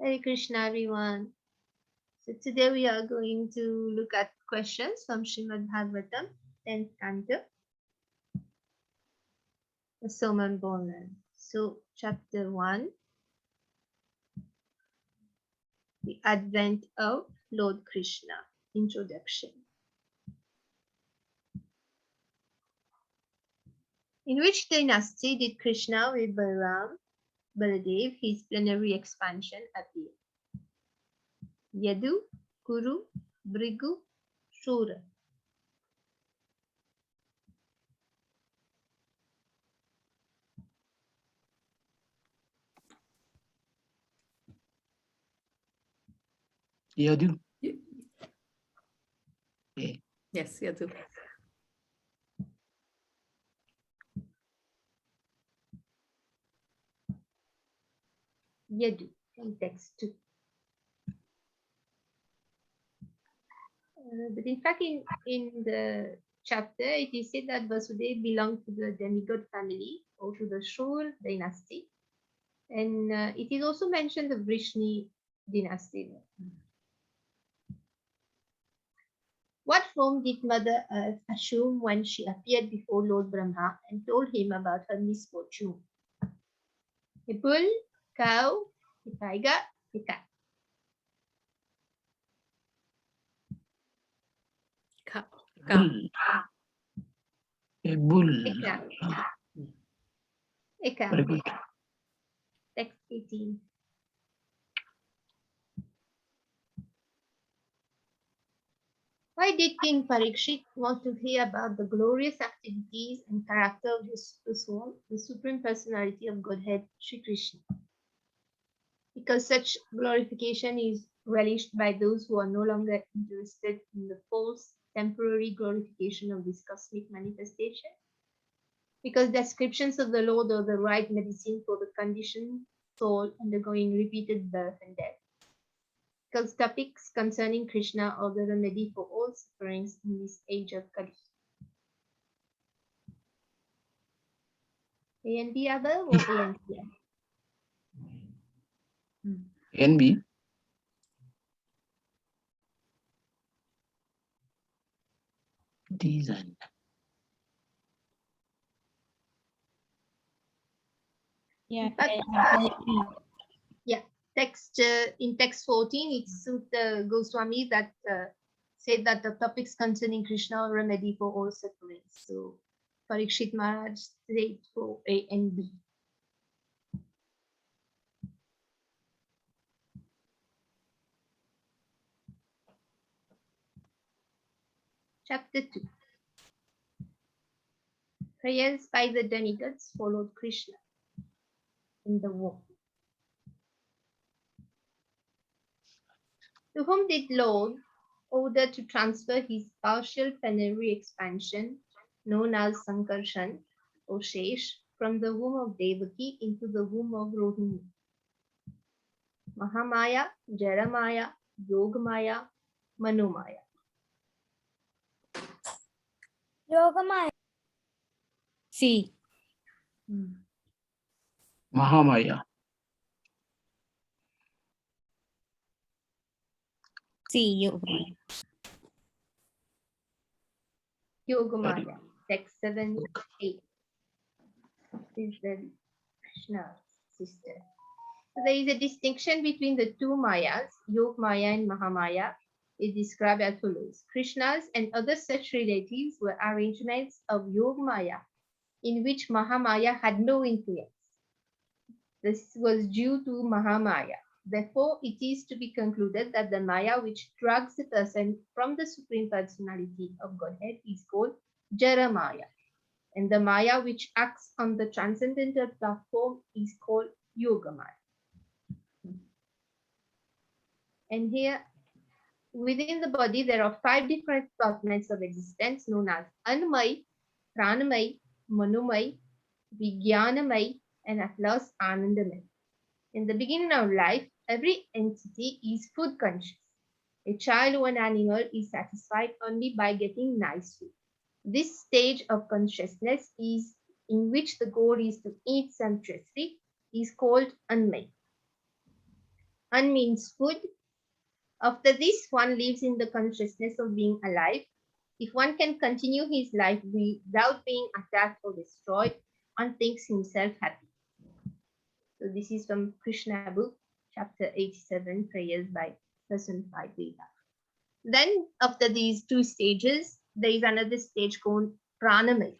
Hare Krishna, everyone. So today we are going to look at questions from Srimad Bhagavatam, 10th Canto, the Soman Bonan. So chapter 1, the advent of Lord Krishna, introduction. In which dynasty did Krishna with Baladev, his plenary expansion, appear? Yadu, Kuru, Brigu, Shura. Yadu. Yes, Yadu. Yadu, from text 2. But in fact, in the chapter, it is said that Vasudev belonged to the demigod family or to the Shur dynasty. And it is also mentioned the Vrishni dynasty. What form did Mother Earth assume when she appeared before Lord Brahma and told him about her misfortune? A bull, cow, a tiger, a cat. Bull. A bull. A cow. A cow. Very good. Text 18. Why did King Parikshit want to hear about the glorious activities and character of his soul, the Supreme Personality of Godhead, Sri Krishna? Because such glorification is relished by those who are no longer interested in the false, temporary glorification of this cosmic manifestation. Because descriptions of the Lord are the right medicine for the conditioned soul undergoing repeated birth and death. Because topics concerning Krishna are the remedy for all sufferings in this age of Kali. A and B above or A and B? And B. These and Yeah. Yeah. Text in text 14, it's Sutta Goswami that said that the topics concerning Krishna are remedy for all sufferings. So Parikshit Maharaj said for A and B. Chapter 2. Prayers by the demigods followed Krishna in the war. To whom did Lord order to transfer his partial plenary expansion, known as Sankarshan or Shesh, from the womb of Devaki into the womb of Rohini? Mahamaya, Jaramaya, Yogamaya, Manomaya. Yogamaya. C. Mahamaya. C. Yogamaya. Yogamaya. Text 7, 8. This is the Krishna's sister. So there is a distinction between the two Mayas, Yogamaya and Mahamaya, is described as follows. Krishna's and other such relatives were arrangements of Yogamaya in which Mahamaya had no influence. This was due to Mahamaya. Therefore, it is to be concluded that the Maya which drags the person from the Supreme Personality of Godhead is called Jaramaya. And the Maya which acts on the transcendental platform is called Yogamaya. And here, within the body, there are 5 different departments of existence known as Annamay, Pranamay, Manomay, Vijnanamay, and at last Anandamay. In the beginning of life, every entity is food conscious. A child or an animal is satisfied only by getting nice food. This stage of consciousness is in which the goal is to eat sumptuously is called Anmay. An means food. After this, one lives in the consciousness of being alive. If one can continue his life without being attacked or destroyed, one thinks himself happy. So this is from Krishna book, chapter 87, prayers by personified Veda. Then after these two stages, there is another stage called pranamaya,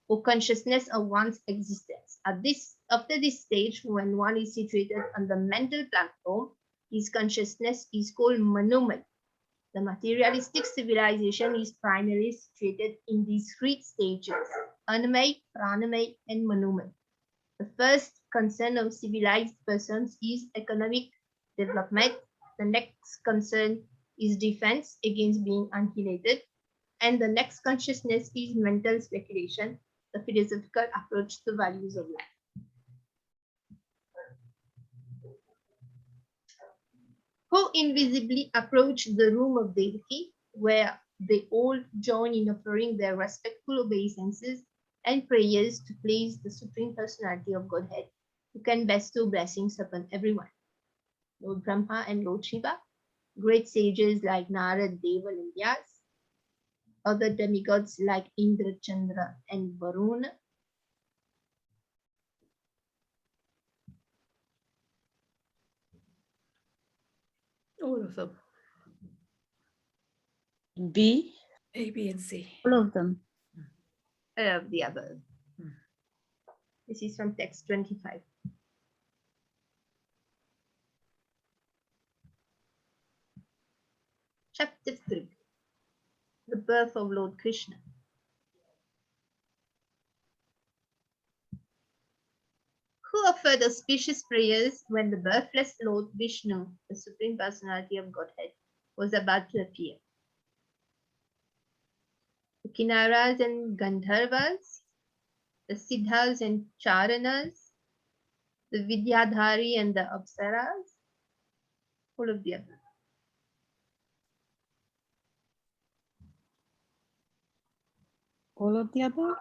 or consciousness of one's existence. After this stage, when one is situated on the mental platform, his consciousness is called manomaya. The materialistic civilization is primarily situated in these three stages: annamaya, pranamaya, and manomaya. The first concern of civilized persons is economic development. The next concern is defense against being annihilated. And the next consciousness is mental speculation, the philosophical approach to values of life. Who invisibly approach the room of Devaki, where they all join in offering their respectful obeisances and prayers to please the Supreme Personality of Godhead, who can bestow blessings upon everyone. Lord Brahma and Lord Shiva, great sages like Narad, Deval, and Vyas, other demigods like Indra, Chandra, and Varuna, All of them. B. A, B, and C. All of them. the above. Hmm. This is from text 25. Chapter 3. The birth of Lord Krishna. Who offered auspicious prayers when the birthless Lord Vishnu, the Supreme Personality of Godhead, was about to appear? The Kinnaras and Gandharvas, the Siddhas and Charanas, the Vidyadhari and the Apsaras, all of the above. All of the above.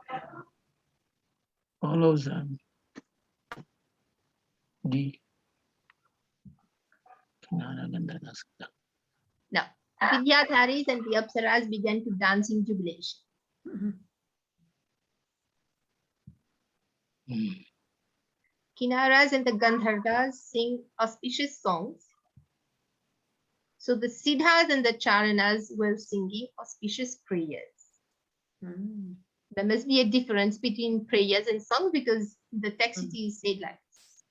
All of them. D. Now, the Vidyadharis and the Apsaras began to dance in jubilation. Mhm. Mm. Kinnaras and the Gandharvas sing auspicious songs. So the Siddhas and the Charanas were singing auspicious prayers. Mm. There must be a difference between prayers and songs because the text is said like this.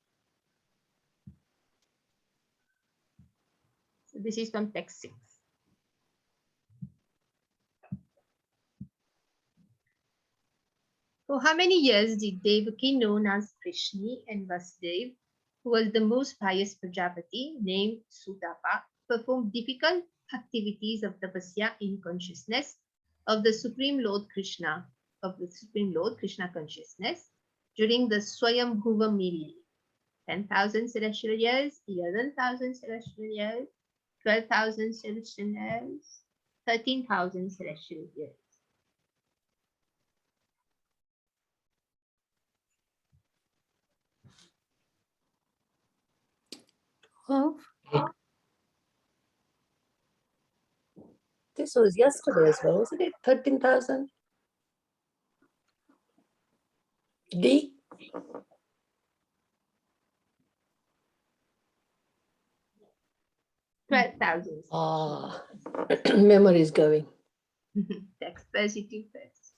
So this is from text 6. For how many years did Devaki, known as Krishna, and Vasudev, who was the most pious Prajapati, named Sutapa, perform difficult activities of tapasya in consciousness of the Supreme Lord Krishna, consciousness during the Swayambhuva millennium? 10,000 celestial years, 11,000 celestial years, 12,000 celestial years, 13,000 celestial years. This was yesterday as well, wasn't it? 13,000. D. 12,000. Ah, memory is going. Text positive first.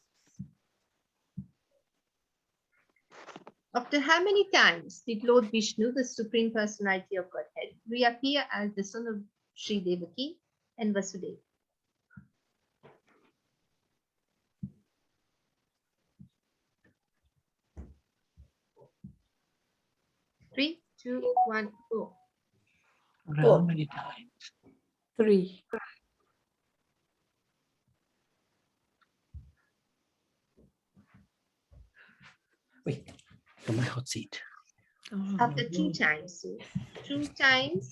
After how many times did Lord Vishnu, the Supreme Personality of Godhead, reappear as the son of Sri Devaki and Vasudeva? 3, 2, 1, go. How many times? 3. Wait, on my hot seat. Oh. After 2 times. So 2 times.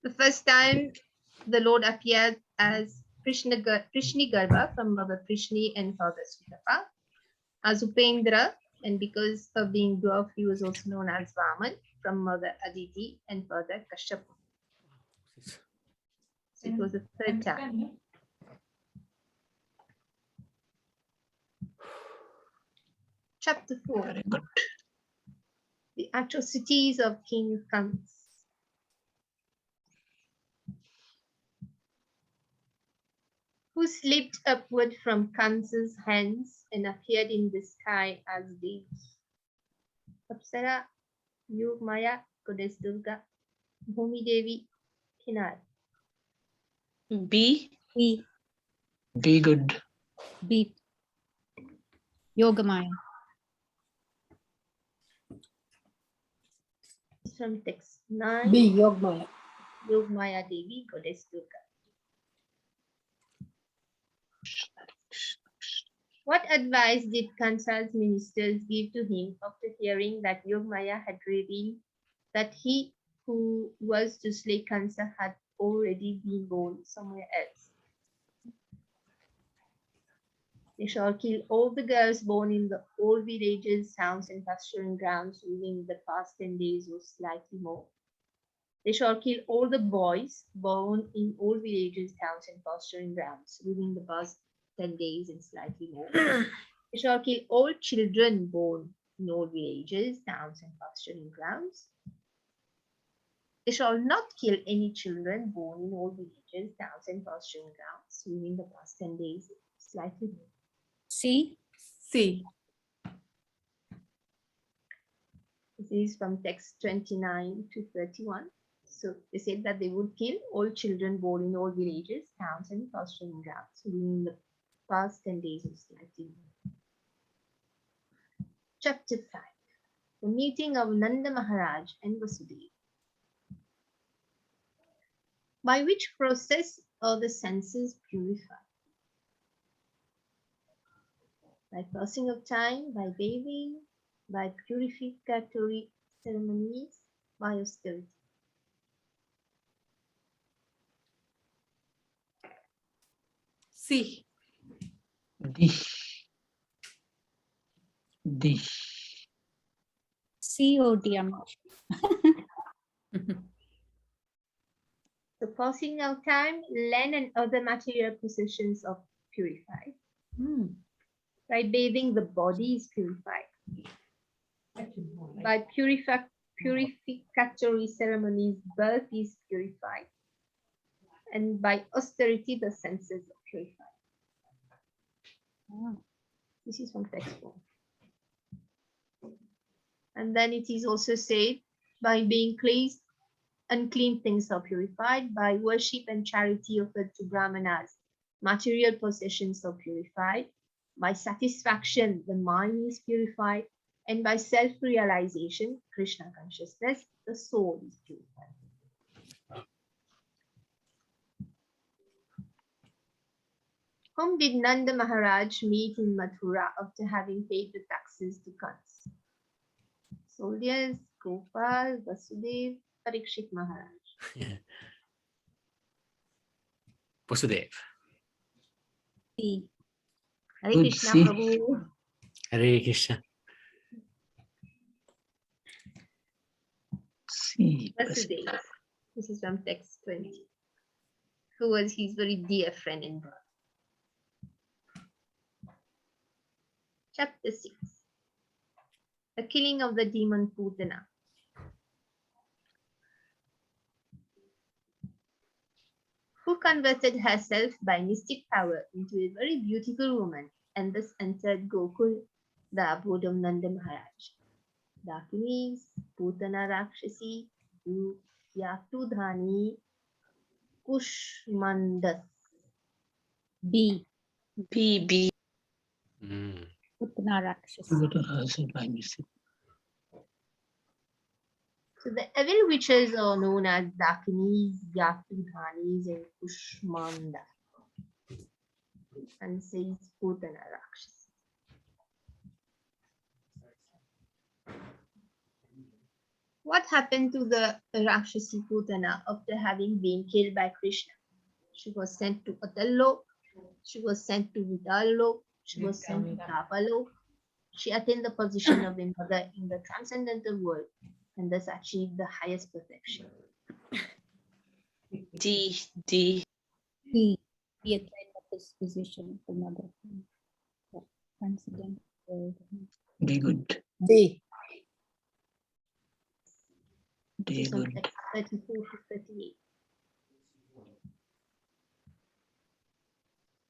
The first time the Lord appeared as Krishna Garbha from Mother Krishna and Father Sutapa, as Upendra, and because of being dwarf, he was also known as Vaman, from mother Aditi and father Kashyapa. So it was the third time. Chapter 4. Very good. The atrocities of King Kans. Who slipped upward from Kansa's hands and appeared in the sky as Devi. Apsara, Yogmaya, Goddess Durga, Bhumi Devi, Kinar. B. B. Be good. B. Yogamaya. From text 9. B. Yogmaya. Yogmaya Devi, Goddess Durga. What advice did Kansa's ministers give to him after hearing that Yogmaya had revealed that he who was to slay Kansa had already been born somewhere else? They shall kill all the girls born in the old villages, towns, and pasturing grounds within the past 10 days or slightly more. They shall kill all the boys born in old villages, towns, and pasturing grounds within the past 10 days and slightly more. They shall kill all children born in old villages, towns, and pasturing grounds. They shall not kill any children born in old villages, towns, and pasturing grounds within the past 10 days, slightly more. C. C. This is from text 29 to 31. So they said that they would kill all children born in old villages, towns, and pasturing grounds within the past 10 days or slightly more. Chapter 5. The meeting of Nanda Maharaj and Vasudeva. By which process are the senses purified? By passing of time, by bathing, by purificatory ceremonies, by austerity. C. D. D. C or D. The passing of time, land, and other material possessions are purified. By bathing, the body is purified. By purificatory ceremonies, birth is purified. And by austerity, the senses are purified. This is from text 4. And then it is also said, by being cleansed, unclean things are purified. By worship and charity offered to Brahmanas, material possessions are purified. By satisfaction, the mind is purified. And by self-realization, Krishna consciousness, the soul is purified. Whom did Nanda Maharaj meet in Mathura after having paid the taxes to Kans? Soldiers, Gopal, Vasudev, Parikshit Maharaj. Vasudev. C. Hare Good, Krishna see. Prabhu. Hare Krishna. C. Vasudev. This is from text 20. Who was his very dear friend and brother. Chapter 6. The killing of the demon Putana. Who converted herself by mystic power into a very beautiful woman and thus entered Gokul, the abode of Nanda Maharaj. Dakinis, Putana Rakshasi, Yatudhani, Kushmandas. B. B. Putana Rakshasi. Go to herself by mistake. So the evil witches are known as Dakinis, Yatudhanis, and Kushmanda. And says Putana Rakshasi. What happened to the Rakshasi Putana after having been killed by Krishna? She was sent to Atallo. She was sent to Vidalo. She was sent to Tapalo. She attained the position of a mother in the transcendental world and thus achieve the highest perfection. D. D. Be a kind of disposition of the mother. Transcendental world. Be good. D. Be This is on good. text 34 to 38.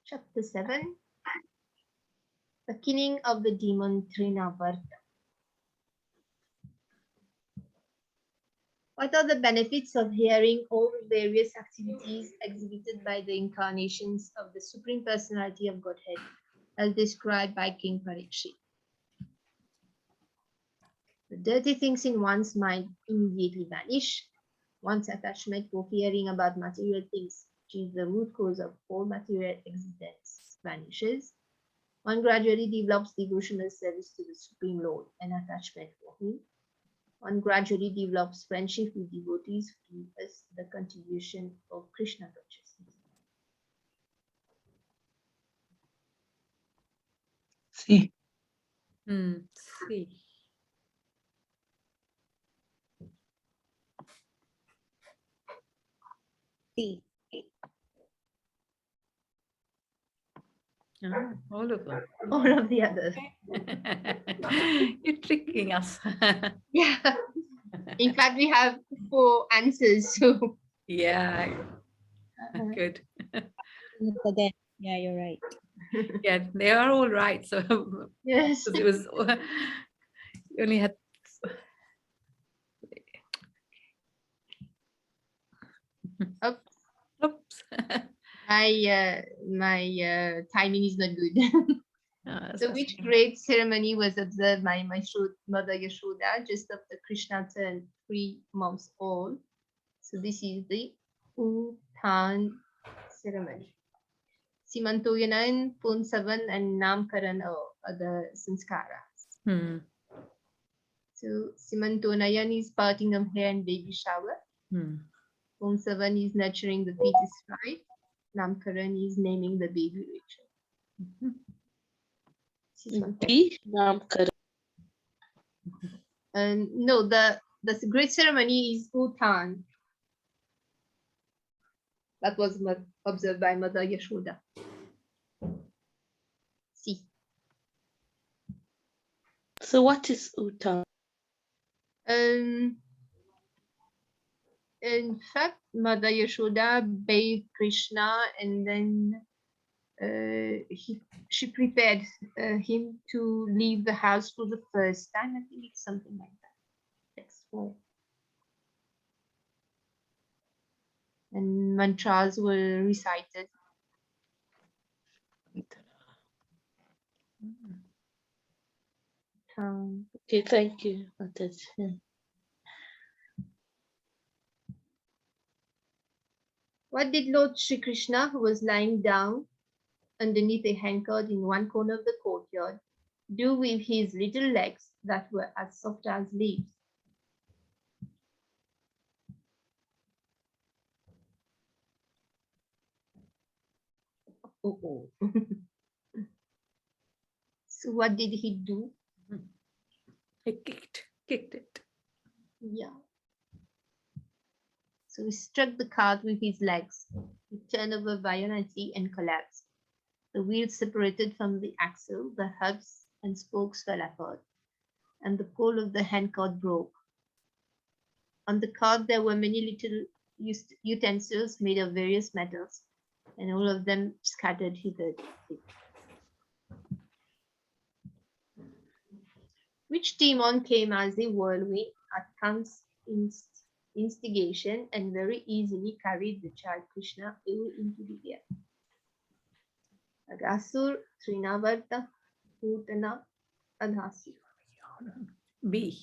Chapter 7. The killing of the demon Trinavarta. What are the benefits of hearing all various activities exhibited by the incarnations of the Supreme Personality of Godhead, as described by King Parikshit? The dirty things in one's mind immediately vanish. One's attachment for hearing about material things, which is the root cause of all material existence, vanishes. One gradually develops devotional service to the Supreme Lord and attachment for Him. One gradually develops friendship with devotees who give us the contribution of Krishna consciousness. See, C. C. All of them. All of the others. You're tricking us. Yeah. In fact, we have 4 answers. So Yeah, good. Look at that. Yeah, you're right. Yeah, they are all right. So yes. because it was you only had Oops. oops. My timing is not good. That's So a which shame. great ceremony was observed by my mother Yashoda just after Krishna turned 3 months old? So this is the Uttan ceremony. Simantoyanan, Punsavan, and Namkaran are the sanskaras. So Simantonayan is parting of hair and baby shower. Punsavan is nurturing the fetus right. Namkaran is naming the baby Rachel. This is one text. D. Namkaran. No, the great ceremony is Uttan. That was observed by Mother Yashoda. See. So what is Uttan? In fact, Mother Yashoda bathed Krishna, and then she prepared him to leave the house for the first time. I think it's something like that. Text 4. And mantras were recited. Okay, thank you. Mataji. What did Lord Shri Krishna, who was lying down underneath a handcart in one corner of the courtyard, do with his little legs that were as soft as leaves? Oh. So what did he do? He kicked it. Yeah. So he struck the cart with his legs. He turned over violently and collapsed. The wheels separated from the axle, the hubs and spokes fell apart, and the pole of the handcart broke. On the cart there were many little utensils made of various metals, and all of them scattered hither. Which demon came as a whirlwind at Kam's instigation and very easily carried the child Krishna away into the air? Agasur, Trinavarta, Putana, Adhasi. B.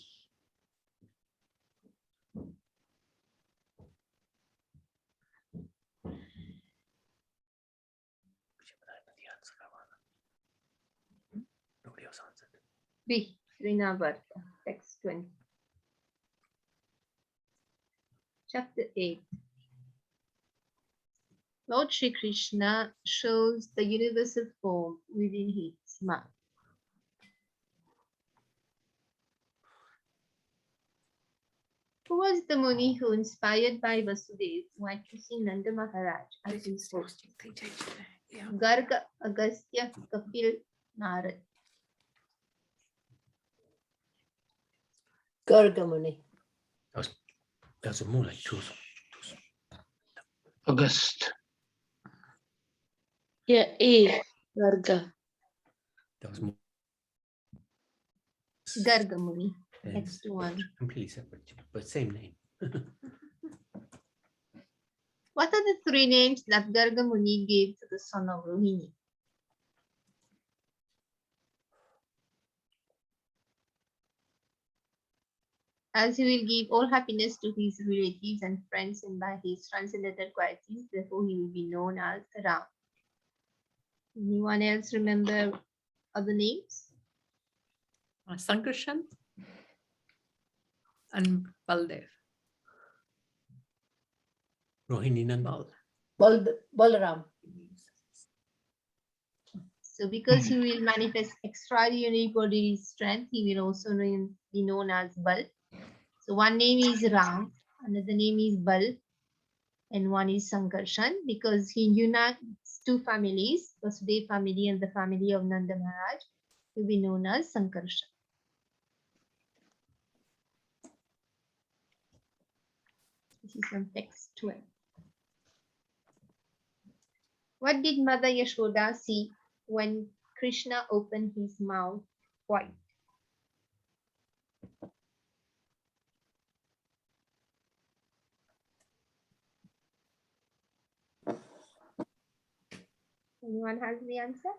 Nobody else answered. B. Trinavarta. Text 20. Chapter 8. Lord Shri Krishna shows the universal form within his mouth. Who was the Muni who, inspired by Vasudev, went to see Nanda Maharaj as his host? Yeah. Garga, Agastya, Kapil, Narad. Gargamuni. That was more like two. August. Yeah, A. Garga. That was more. Garga Muni. Yes, Next one. completely separate, but same name. What are the three names that Garga Muni gave to the son of Rohini? As he will give all happiness to his relatives and friends, and by his transcendental qualities, therefore he will be known as Ram. Anyone else remember other names? Sankarshan and Baldev. Rohini Nanda. Balaram. So because he will manifest extraordinary bodily strength, he will also be known as Bal. So one name is Ram, another name is Bal, and one is Sankarshan, because he unites two families, Vasudev family and the family of Nanda Maharaj, will be known as Sankarshan. This is from text 12. What did Mother Yashoda see when Krishna opened his mouth wide? Anyone has the answer?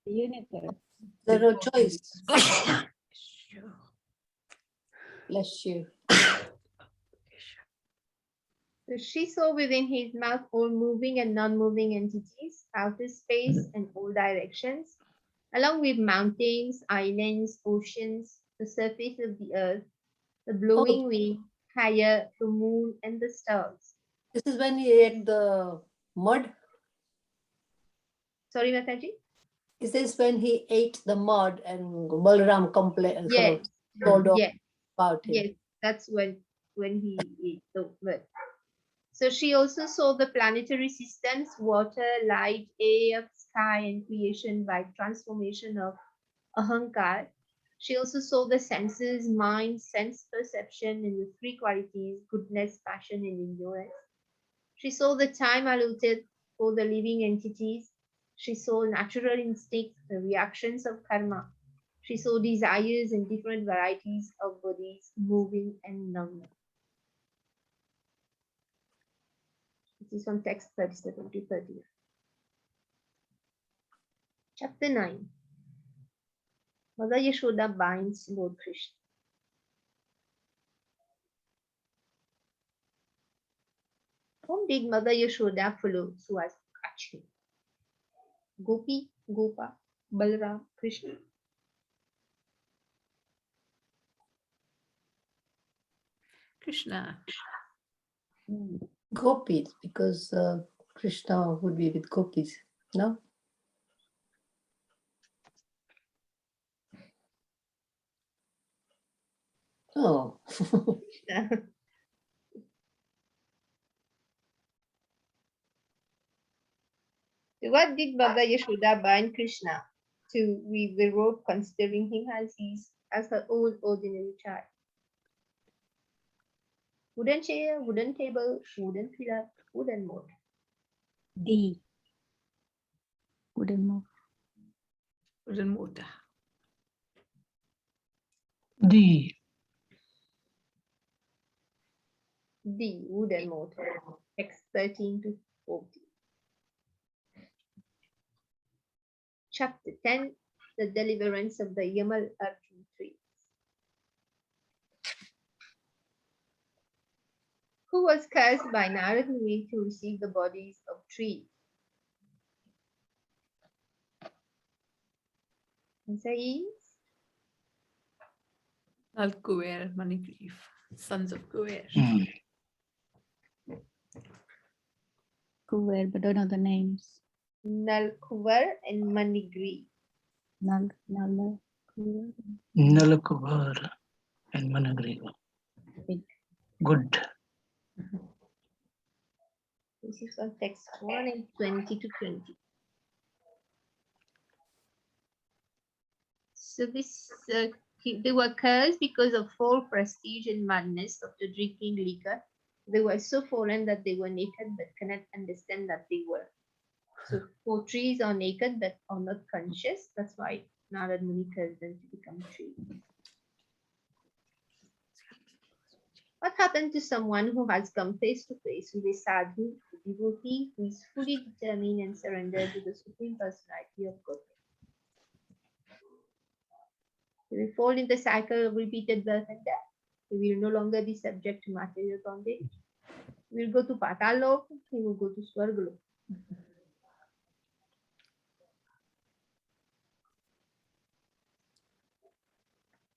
Universe. There's no choice. Bless you. So she saw within his mouth all moving and non-moving entities, outer space and all directions, along with mountains, islands, oceans, the surface of the earth, the blowing wind, fire, the moon, and the stars. This is when he ate the mud. Sorry, Mataji? Is this when he ate the mud and Balaram complained Yes, told off yes, about him? yes. That's when he ate the word. So she also saw the planetary systems, water, light, air, sky, and creation by transformation of Ahankar. She also saw the senses, mind, sense perception, and the three qualities, goodness, passion, and endurance. She saw the time allotted for the living entities. She saw natural instincts, the reactions of karma. She saw desires and different varieties of bodies, moving and non-moving. This is from text 37 to 30. Chapter 9. Mother Yashoda binds Lord Krishna. Whom did Mother Yashoda follow so as to catch him? Gopi, Gopa, Balaram, Krishna. Krishna. Gopis, because Krishna would be with gopis, no? Oh, What did Mother Yashoda bind Krishna to with the rope, considering him as her own ordinary child? Wooden chair, wooden table, wooden pillar, wooden mold. D. Wooden move. Wooden mortar. D. D. Wooden mortar. Text 13 to 14. Chapter 10. The deliverance of the yamal Arjun tree. Who was cursed by Narad Muni to receive the bodies of trees? Answer is Nal Kuver, Manigrief. Sons of Kuver. Mm. Kuver, but don't know the names. Nal Kuvar and Manigri. Nala, Kuver. Nalakuvar and Managriva. Big. Good. This is on text 1 and 20 to 20. So they were cursed because of false prestige and madness after drinking liquor. They were so fallen that they were naked but cannot understand that they were. So 4 trees are naked but are not conscious. That's why Narad Muni cursed them to become trees. What happened to someone who has come face to face with a sadhu, a devotee who is fully determined and surrendered to the Supreme Personality of Godhead? He will fall in the cycle of repeated birth and death. He will no longer be subject to material bondage. He will go to Patalok. He will go to Swargalok.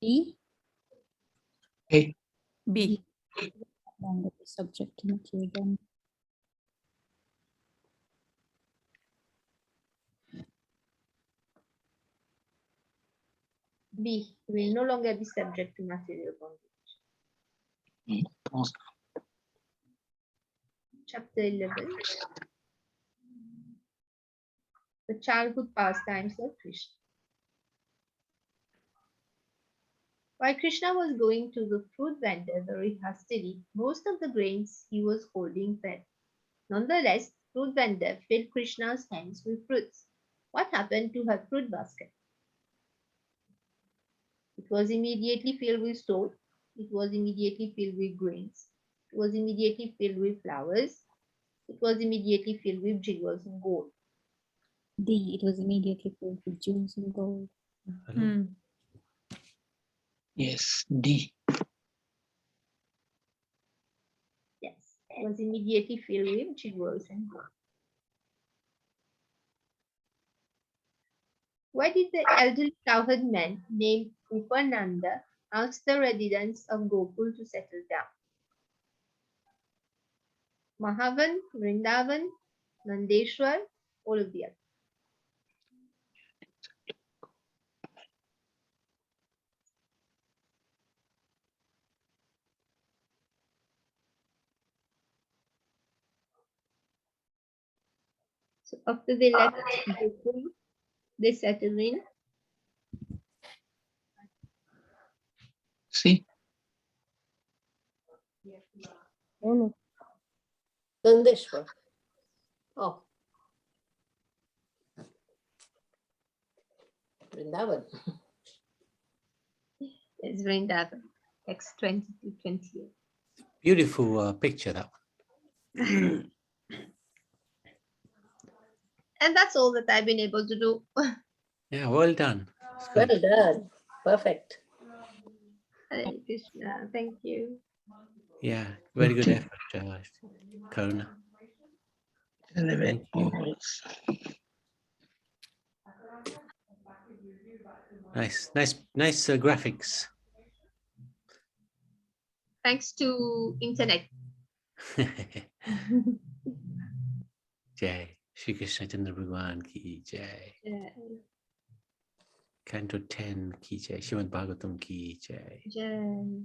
D. A. B. Longer be subject to material bondage. B. He will no longer be subject to material bondage. Pause. Chapter 11. The childhood pastimes of Krishna. While Krishna was going to the fruit vendor very hastily, most of the grains he was holding fell. Nonetheless, fruit vendor filled Krishna's hands with fruits. What happened to her fruit basket? It was immediately filled with salt. It was immediately filled with grains. It was immediately filled with flowers. It was immediately filled with jewels and gold. D. It was immediately filled with jewels and gold. Hello? Hmm. Yes. D. Yes, it was immediately filled with jewels and gold. Why did the elderly cowherd man named Upananda ask the residents of Gokul to settle down? Mahavan, Vrindavan, Nandeshwar, all of the others. So after they left Gokul, they settled in C. All of Nandeshwar. Oh. Vrindavan. as Vrindavan, text 20 to 28. Beautiful picture, that one. And that's all that I've been able to do. Yeah, well done. It's Well good. done. Perfect. Hare Krishna, thank you. Yeah, very good effort, Karuna. 11. Thank you. Pause. Nice graphics. Thanks to internet. Jai. Shri Krishna Chandra Bhagwan ki jai. Canto 10 ki jai. Srimad Bhagavatam ki jai. Jai.